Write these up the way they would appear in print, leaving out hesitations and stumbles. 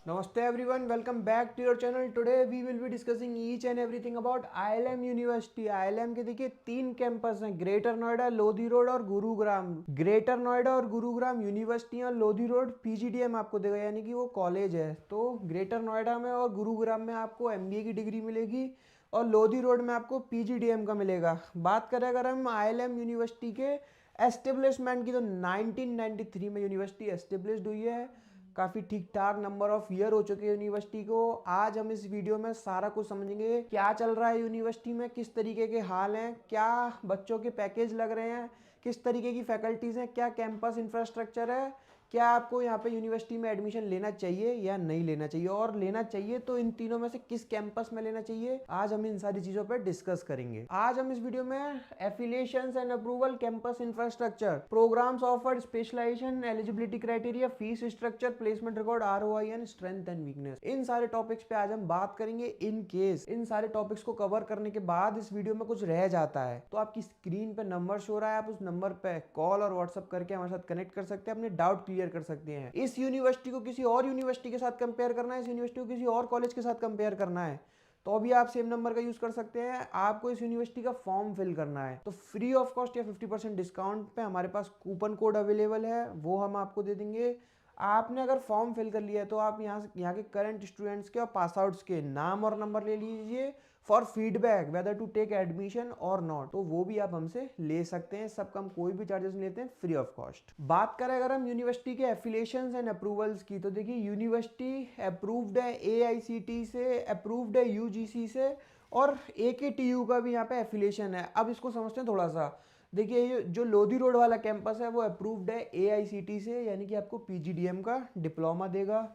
Namaste everyone, welcome back to your channel. Today we will be discussing each and everything about ILM University. ILM के देखिए 3 campus हैं, greater Noida, Lodhi road और Gurugram. Greater Noida और Gurugram यूनिवर्सिटियां, Lodhi road PGDM आपको देगा, यानी कि वो कॉलेज है। तो ग्रेटर नोएडा में और गुरुग्राम में आपको MBA की डिग्री मिलेगी और लोधी रोड में आपको PGDM का मिलेगा। बात करें अगर हम ILM यूनिवर्सिटी के एस्टेब्लिशमेंट की, तो 1993 में यूनिवर्सिटी एस्टेब्लिश्ड हुई है। काफ़ी ठीक ठाक नंबर ऑफ ईयर हो चुके हैं यूनिवर्सिटी को। आज हम इस वीडियो में सारा कुछ समझेंगे, क्या चल रहा है यूनिवर्सिटी में, किस तरीके के हाल हैं, क्या बच्चों के पैकेज लग रहे हैं, किस तरीके की फैकल्टीज़ हैं, क्या कैंपस इंफ्रास्ट्रक्चर है, क्या आपको यहाँ पे यूनिवर्सिटी में एडमिशन लेना चाहिए या नहीं लेना चाहिए, और लेना चाहिए तो इन तीनों में से किस कैंपस में लेना चाहिए। आज हम इन सारी चीज़ों पर डिस्कस करेंगे। आज हम इस वीडियो में affiliations and approval, campus infrastructure, programmes offered, specialisation, eligibility criteria, fees structure, placement record, ROI and strength and weakness, इन सारे टॉपिक्स पे आज हम बात करेंगे। इन केस इन सारे टॉपिक्स को कवर करने के बाद इस वीडियो में कुछ रह जाता है तो आपकी स्क्रीन पे नंबर शो रहा है, आप उस नंबर पे कॉल और व्हाट्सएप करके हमारे साथ कनेक्ट कर सकते हैं, अपने डाउट क्लियर कर सकते हैं। इस यूनिवर्सिटी को किसी और यूनिवर्सिटी के साथ कंपेयर करना है, इस यूनिवर्सिटी को किसी और कॉलेज के साथ कंपेयर करना है, तो अभी आप सेम नंबर का यूज कर सकते हैं। आपको इस यूनिवर्सिटी का फॉर्म फिल करना है तो फ्री ऑफ कॉस्ट या 50% डिस्काउंट पे हमारे पास कूपन कोड अवेलेबल है, वो हम आपको दे देंगे। आपने अगर फॉर्म फिल कर लिया है तो आप यहाँ के करंट स्टूडेंट्स के और पास आउट्स के नाम और नंबर ले लीजिए for feedback whether to take admission और नॉट, तो वो भी आप हमसे ले सकते हैं। सबका हम कोई भी चार्जेस नहीं लेते हैं, फ्री ऑफ कॉस्ट। बात करें अगर हम यूनिवर्सिटी के एफिलिएशंस एंड अप्रूवल्स की, तो देखिए यूनिवर्सिटी अप्रूव्ड है AICT से, अप्रूव्ड है UGC से, और AKTU का भी यहाँ पे एफिलिएशन है। अब इसको समझते हैं थोड़ा सा। देखिए ये जो लोधी रोड वाला कैंपस है वो अप्रूव्ड है AICT से, यानी कि आपको PGDM का डिप्लोमा देगा।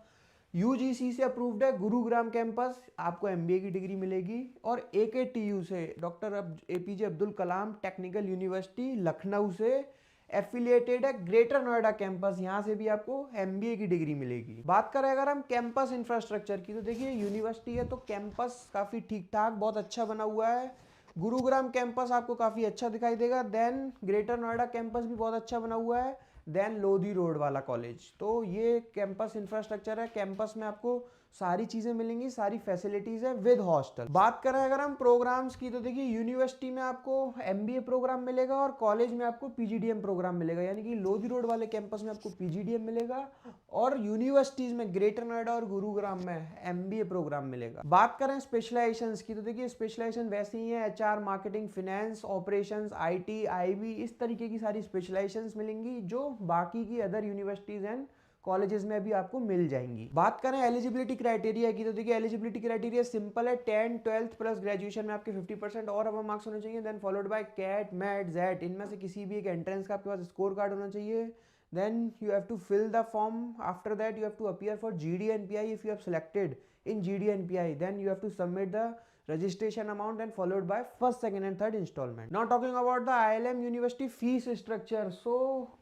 UGC से अप्रूव्ड है गुरुग्राम कैंपस, आपको MBA की डिग्री मिलेगी। और AKTU से doctor APJ Abdul Kalam technical university Lucknow से एफिलिएटेड है ग्रेटर नोएडा कैंपस, यहाँ से भी आपको MBA की डिग्री मिलेगी। बात करें अगर हम कैंपस इंफ्रास्ट्रक्चर की, तो देखिए यूनिवर्सिटी है तो कैंपस काफ़ी ठीक ठाक बहुत अच्छा बना हुआ है। गुरुग्राम कैंपस आपको काफ़ी अच्छा दिखाई देगा। देन ग्रेटर नोएडा कैंपस भी बहुत अच्छा बना हुआ है। देन लोधी रोड वाला कॉलेज। तो ये कैंपस इंफ्रास्ट्रक्चर है, कैंपस में आपको सारी चीज़ें मिलेंगी, सारी फैसिलिटीज़ है विद हॉस्टल। बात करें अगर हम प्रोग्राम्स की, तो देखिए यूनिवर्सिटी में आपको MBA प्रोग्राम मिलेगा और कॉलेज में आपको PGDM प्रोग्राम मिलेगा, यानी कि लोधी रोड वाले कैंपस में आपको PGDM मिलेगा और यूनिवर्सिटीज़ में ग्रेटर नोएडा और गुरुग्राम में MBA प्रोग्राम मिलेगा। बात करें स्पेशलाइजेशंस की, तो देखिए स्पेशलाइजेशन वैसे ही है, HR, marketing, finance, operations, IT, IB, इस तरीके की सारी स्पेशलाइजेशंस मिलेंगी जो बाकी की अदर यूनिवर्सिटीज एंड कॉलेजेस में भी आपको मिल जाएंगी। बात करें एलिजिबिलिटी क्राइटेरिया की, तो देखिए एलिजिबिलिटी क्राइटेरिया सिंपल है, 10th 12th प्लस ग्रेजुएशन में आपके 50% और अब मार्क्स होने चाहिए। Then followed by CAT, MAT, XAT, इनमें से किसी भी एक एंट्रेंस का आपके पास स्कोर कार्ड होना चाहिए। Then you have to fill the form. After that you have to appear for GD and PI if you have selected in GD and PI. Then you have to submit the registration amount and followed by first, second and third installment. Now talking about the ILM University fees structure. So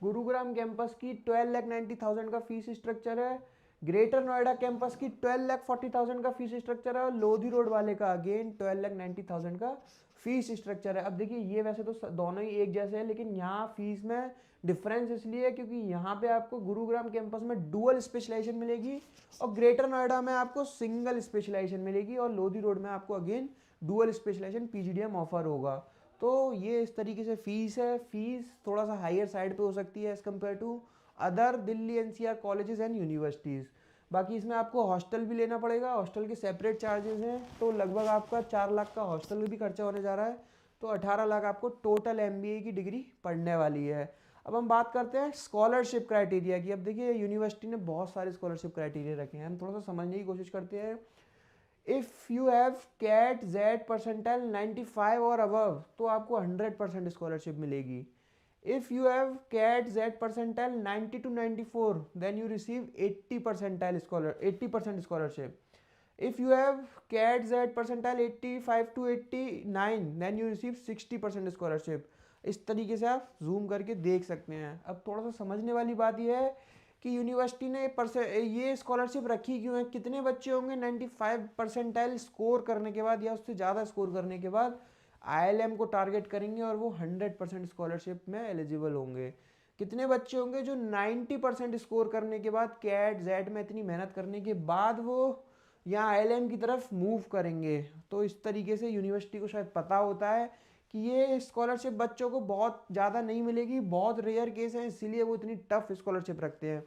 Gurugram campus की 12,90,000 का fees structure है। Greater Noida campus की 12,40,000 का fees structure है और Lodhi road वाले का again 12,90,000 का फीस स्ट्रक्चर है। अब देखिए ये वैसे तो दोनों ही एक जैसे हैं, लेकिन यहाँ फीस में डिफरेंस इसलिए है क्योंकि यहाँ पे आपको गुरुग्राम कैंपस में डुअल स्पेशलाइजेशन मिलेगी और ग्रेटर नोएडा में आपको सिंगल स्पेशलाइजेशन मिलेगी और लोधी रोड में आपको again dual specialisation PGDM offer होगा। तो ये इस तरीके से फीस है। फीस थोड़ा सा हायर साइड पे हो सकती है as compare to other Delhi NCR colleges and universities. बाकी इसमें आपको हॉस्टल भी लेना पड़ेगा, हॉस्टल के सेपरेट चार्जेस हैं, तो लगभग आपका 4 लाख का हॉस्टल भी खर्चा होने जा रहा है, तो 18 लाख आपको टोटल MBA की डिग्री पढ़ने वाली है। अब हम बात करते हैं स्कॉलरशिप क्राइटेरिया की। अब देखिए यूनिवर्सिटी ने बहुत सारे स्कॉलरशिप क्राइटेरिया रखे हैं, हम थोड़ा सा समझने की कोशिश करते हैं। If you have CAT XAT percentile 95 और अबव तो आपको 100% स्कॉलरशिप मिलेगी। If you have CAT XAT percentile 90 to 94 then you receive 80% scholarship. If you have CAT XAT percentile 85 to 89 then you receive 60% scholarship. इस तरीके से आप जूम करके देख सकते हैं। अब थोड़ा सा समझने वाली बात यह है कि यूनिवर्सिटी ने ये स्कॉलरशिप रखी क्यों है। कितने बच्चे होंगे 95 परसेंटाइल स्कोर करने के बाद या उससे ज़्यादा स्कोर करने के बाद ILM को टारगेट करेंगे और वो 100% स्कॉलरशिप में एलिजिबल होंगे। कितने बच्चे होंगे जो 90% स्कोर करने के बाद कैट जेड में इतनी मेहनत करने के बाद वो यहाँ आईएलएम की तरफ मूव करेंगे। तो इस तरीके से यूनिवर्सिटी को शायद पता होता है कि ये स्कॉलरशिप बच्चों को बहुत ज़्यादा नहीं मिलेगी, बहुत रेयर केस है, इसीलिए वो इतनी टफ स्कॉलरशिप रखते हैं।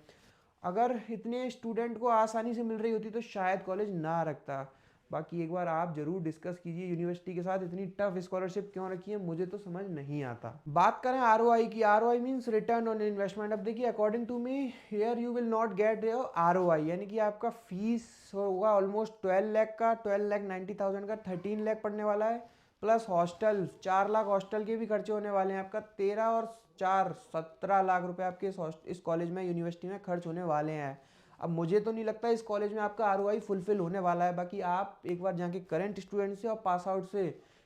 अगर इतने स्टूडेंट को आसानी से मिल रही होती तो शायद कॉलेज ना रखता। बाकी एक बार आप जरूर डिस्कस कीजिए यूनिवर्सिटी के साथ इतनी टफ स्कॉलरशिप क्यों रखी है, मुझे तो समझ नहीं आता। बात करें आरओआई की, ROI means return on investment. अब देखिए according to me here you will not get ROI, यानी कि आपका फीस होगा ऑलमोस्ट 12 लाख का, 12,90,000 का, 13 लाख पड़ने वाला है, प्लस हॉस्टल 4 लाख हॉस्टल के भी खर्चे होने वाले हैं। आपका 13 और 4 17 लाख रुपए आपके इस कॉलेज में यूनिवर्सिटी में खर्च होने वाले हैं। अब मुझे तो नहीं लगता इस कॉलेज में आपका आरओआई फुलफिल होने वाला है। बाकी आप एक बार यहाँ के करंट स्टूडेंट से और पास आउट से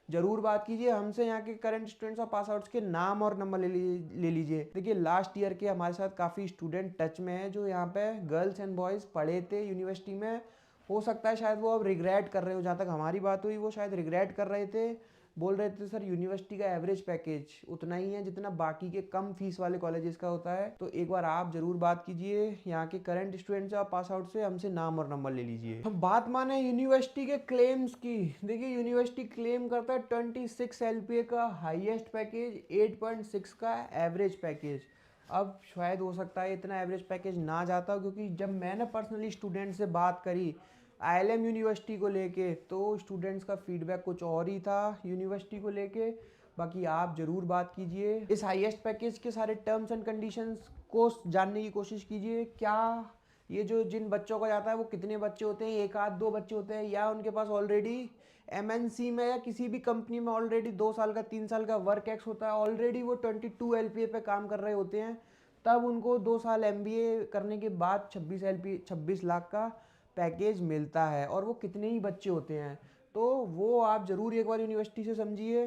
जरूर बात कीजिए। हमसे यहाँ के करंट स्टूडेंट्स और पास आउट्स के नाम और नंबर ले लीजिए। देखिए लास्ट ईयर के हमारे साथ काफ़ी स्टूडेंट टच में हैं जो यहाँ पे गर्ल्स एंड बॉयज़ पढ़े थे यूनिवर्सिटी में। हो सकता है शायद वो अब रिग्रेट कर रहे हो, जहाँ तक हमारी बात हुई वो शायद रिग्रेट कर रहे थे। बोल रहे थे सर यूनिवर्सिटी का एवरेज पैकेज उतना ही है जितना बाकी के कम फीस वाले कॉलेजेस का होता है। तो एक बार आप जरूर बात कीजिए यहाँ के करंट स्टूडेंट से और पास आउट से, हमसे नाम और नंबर ले लीजिए। हम बात माने यूनिवर्सिटी के क्लेम्स की। देखिए यूनिवर्सिटी क्लेम करता है 26 LPA का हाईएस्ट पैकेज, 8.6 का एवरेज पैकेज। अब शायद हो सकता है इतना एवरेज पैकेज ना जाता, क्योंकि जब मैंने पर्सनली स्टूडेंट से बात करी आईएलएम यूनिवर्सिटी को लेके तो स्टूडेंट्स का फीडबैक कुछ और ही था यूनिवर्सिटी को लेके। बाकी आप ज़रूर बात कीजिए, इस हाईएस्ट पैकेज के सारे टर्म्स एंड कंडीशंस को जानने की कोशिश कीजिए। क्या ये जो जिन बच्चों का जाता है वो कितने बच्चे होते हैं, एक आध दो बच्चे होते हैं, या उनके पास ऑलरेडी एमएनसी में या किसी भी कंपनी में ऑलरेडी 2 साल का 3 साल का वर्क एक्स होता है, ऑलरेडी वो 22 LPA पे काम कर रहे होते हैं, तब उनको 2 साल एमबीए करने के बाद 26 लाख का पैकेज मिलता है, और वो कितने ही बच्चे होते हैं। तो वो आप ज़रूर एक बार यूनिवर्सिटी से समझिए।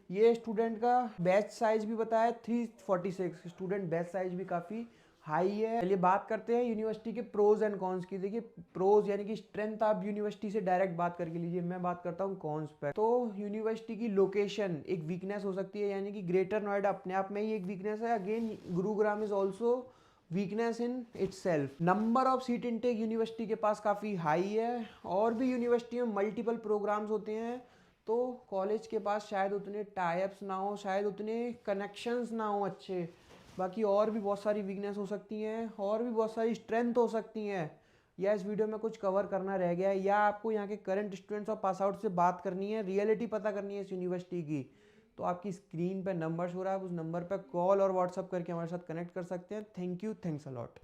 ये स्टूडेंट का बैच साइज भी बताया 346, स्टूडेंट बैच साइज भी काफ़ी हाई है। चलिए बात करते हैं यूनिवर्सिटी के प्रोज एंड कॉन्स की। देखिए प्रोज यानी कि स्ट्रेंथ आप यूनिवर्सिटी से डायरेक्ट बात करके लीजिए, मैं बात करता हूँ कॉन्स पे। तो यूनिवर्सिटी की लोकेशन एक वीकनेस हो सकती है, यानी कि ग्रेटर नोएडा अपने आप में ही एक वीकनेस है। Again Gurugram is also weakness in itself. Number of seat intake university के पास काफ़ी हाई है, और भी यूनिवर्सिटी में मल्टीपल प्रोग्राम्स होते हैं, तो कॉलेज के पास शायद उतने टाइप्स ना हो, शायद उतने कनेक्शंस ना हो अच्छे। बाकी और भी बहुत सारी वीकनेस हो सकती हैं, और भी बहुत सारी स्ट्रेंथ हो सकती हैं, या इस वीडियो में कुछ कवर करना रह गया है, या आपको यहाँ के करंट स्टूडेंट्स और पास आउट से बात करनी है, रियलिटी पता करनी है इस यूनिवर्सिटी की। तो आपकी स्क्रीन पर नंबर शो रहा है, उस नंबर पर कॉल और व्हाट्सअप करके हमारे साथ कनेक्ट कर सकते हैं। Thank you, thanks a lot.